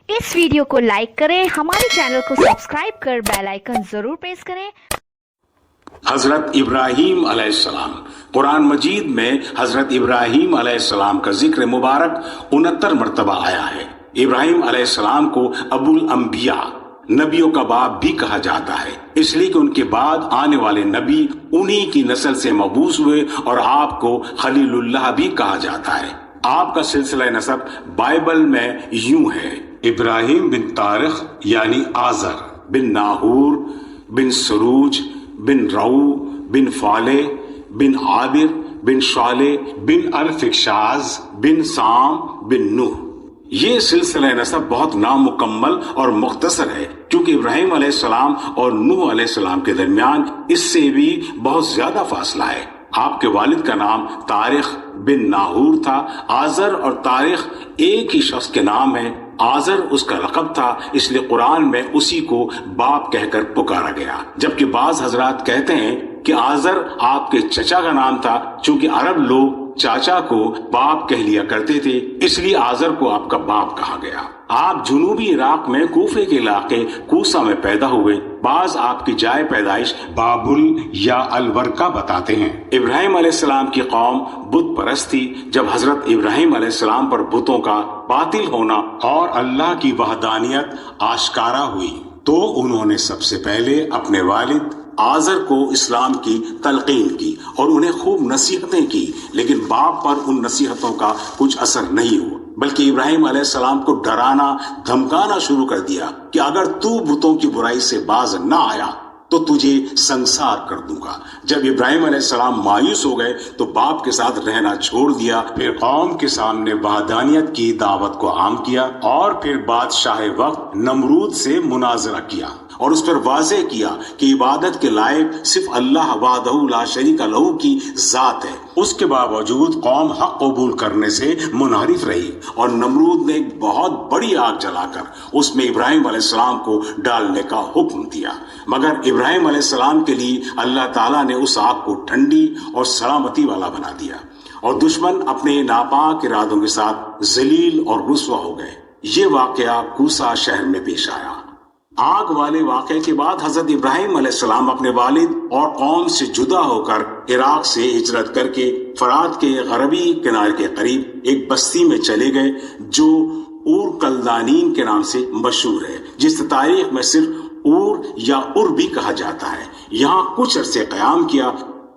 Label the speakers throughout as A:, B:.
A: اس video کو like کریں، ہمارے چینل کو سبسکرائب کر بیل آئیکن ضرور پریس کریں۔
B: حضرت ابراہیم علیہ السلام، قرآن مجید میں حضرت ابراہیم علیہ السلام کا ذکر مبارک 69 مرتبہ آیا ہے۔ ابراہیم علیہ السلام کو ابو الانبیاء، نبیوں کا باپ بھی کہا جاتا ہے، اس لیے کہ ان کے بعد آنے والے نبی انہی کی نسل سے مبعوث ہوئے اور آپ کو خلیل اللہ بھی کہا جاتا ہے۔ آپ کا سلسلہ نسب بائبل میں یوں ہے: ابراہیم بن طارخ یعنی آزر، بن ناہور، بن سروج، بن رو، بن فالح، بن عابر، بن شالح، بن الفکشاز، بن سام، بن نوح۔ یہ سلسلہ نسب بہت نامکمل اور مختصر ہے، کیونکہ ابراہیم علیہ السلام اور نوح علیہ السلام کے درمیان اس سے بھی بہت زیادہ فاصلہ ہے۔ آپ کے والد کا نام طارخ بن ناہور تھا۔ آزر اور طارخ ایک ہی شخص کے نام ہے۔ آزر اس کا لقب تھا، اس لیے قرآن میں اسی کو باپ کہہ کر پکارا گیا، جبکہ بعض حضرات کہتے ہیں کہ آزر آپ کے چچا کا نام تھا، چونکہ عرب لوگ چاچا کو باپ کہہ لیا کرتے تھے، اس لیے آزر کو آپ کا باپ کہا گیا۔ آپ جنوبی عراق میں کوفے کے علاقے کوسا میں پیدا ہوئے۔ بعض آپ کی جائے پیدائش بابل یا الورقہ بتاتے ہیں۔ ابراہیم علیہ السلام کی قوم بت پرست تھی۔ جب حضرت ابراہیم علیہ السلام پر بتوں کا باطل ہونا اور اللہ کی وحدانیت آشکارا ہوئی تو انہوں نے سب سے پہلے اپنے والد آزر کو اسلام کی تلقین کی اور انہیں خوب نصیحتیں کی، لیکن باپ پر ان نصیحتوں کا کچھ اثر نہیں ہوا، بلکہ ابراہیم علیہ السلام کو ڈرانا دھمکانا شروع کر دیا کہ اگر تو بتوں کی برائی سے باز نہ آیا تو تجھے سنسار کر دوں گا۔ جب ابراہیم علیہ السلام مایوس ہو گئے تو باپ کے ساتھ رہنا چھوڑ دیا، پھر قوم کے سامنے وحدانیت کی دعوت کو عام کیا اور پھر بادشاہ وقت نمرود سے مناظرہ کیا اور اس پر واضح کیا کہ عبادت کے لائق صرف اللہ وحدہ لا شریک لہ کی ذات ہے۔ اس کے باوجود قوم حق قبول کرنے سے منحرف رہی اور نمرود نے ایک بہت بڑی آگ جلا کر اس میں ابراہیم علیہ السلام کو ڈالنے کا حکم دیا، مگر ابراہیم علیہ السلام کے لیے اللہ تعالیٰ نے اس آگ کو ٹھنڈی اور سلامتی والا بنا دیا اور دشمن اپنے ناپاک ارادوں کے ساتھ ذلیل اور رسوا ہو گئے۔ یہ واقعہ کوسا شہر میں پیش آیا۔ آگ والے واقعے کے بعد حضرت ابراہیم علیہ السلام اپنے والد اور قوم سے جدا ہو کر عراق سے ہجرت کر کے فرات کے غربی کنارے کے قریب ایک بستی میں چلے گئے جو اور کلدانین کے نام سے مشہور ہے، جس تاریخ میں صرف اور یا ار بھی کہا جاتا ہے۔ یہاں کچھ عرصے قیام کیا۔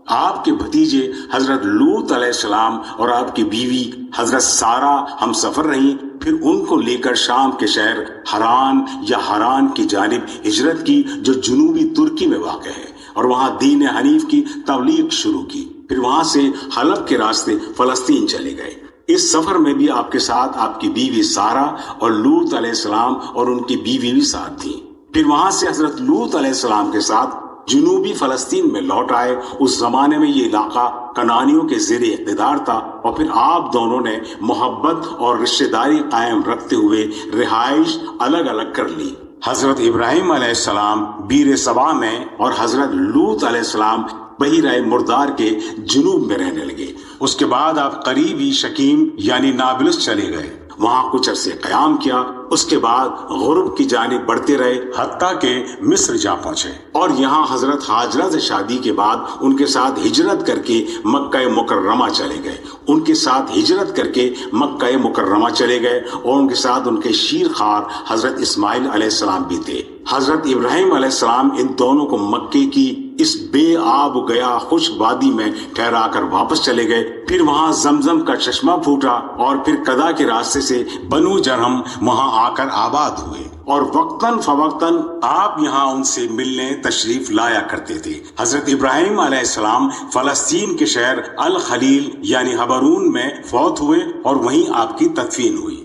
B: آپ کے بھتیجے حضرت لوط علیہ السلام اور آپ کی بیوی حضرت سارہ ہم سفر رہیں، پھر ان کو لے کر شام کے شہر حران یا حران کی جانب ہجرت کی، جو جنوبی ترکی میں واقع ہے، اور وہاں دین حنیف کی تبلیغ شروع کی۔ پھر وہاں سے حلب کے راستے فلسطین چلے گئے۔ اس سفر میں بھی آپ کے ساتھ آپ کی بیوی سارہ اور لوط علیہ السلام اور ان کی بیوی بھی ساتھ تھی۔ پھر وہاں سے حضرت لوط علیہ السلام کے ساتھ جنوبی فلسطین میں لوٹ آئے۔ اس زمانے میں یہ علاقہ کنانیوں کے زیر اقتدار تھا، اور پھر آپ دونوں نے محبت اور رشتہ داری قائم رکھتے ہوئے رہائش الگ الگ کر لی۔ حضرت ابراہیم علیہ السلام بیر سبا میں اور حضرت لوط علیہ السلام بحیرہ مردار کے جنوب میں رہنے لگے۔ اس کے بعد آپ قریبی شکیم یعنی نابلس چلے گئے، وہاں کچھ عرصے قیام کیا۔ اس کے بعد غرب کی جانب بڑھتے رہے حتیٰ کہ مصر جا پہنچے، اور یہاں حضرت ہاجرہ سے شادی کے بعد ان کے ساتھ ہجرت کر کے مکہ مکرمہ چلے گئے۔ ان کے ساتھ ہجرت کر کے مکہ مکرمہ چلے گئے اور ان کے ساتھ ان کے شیرخوار حضرت اسماعیل علیہ السلام بھی تھے۔ حضرت ابراہیم علیہ السلام ان دونوں کو مکے کی اس بے آب گیا خشک وادی میں ٹھہرا کر واپس چلے گئے۔ پھر وہاں زمزم کا چشمہ پھوٹا اور پھر کدا کے راستے سے بنو جرہم وہاں آ کر آباد ہوئے، اور وقتاً فوقتاً آپ یہاں ان سے ملنے تشریف لایا کرتے تھے۔ حضرت ابراہیم علیہ السلام فلسطین کے شہر الخلیل یعنی حبرون میں فوت ہوئے اور وہیں آپ کی تدفین ہوئی۔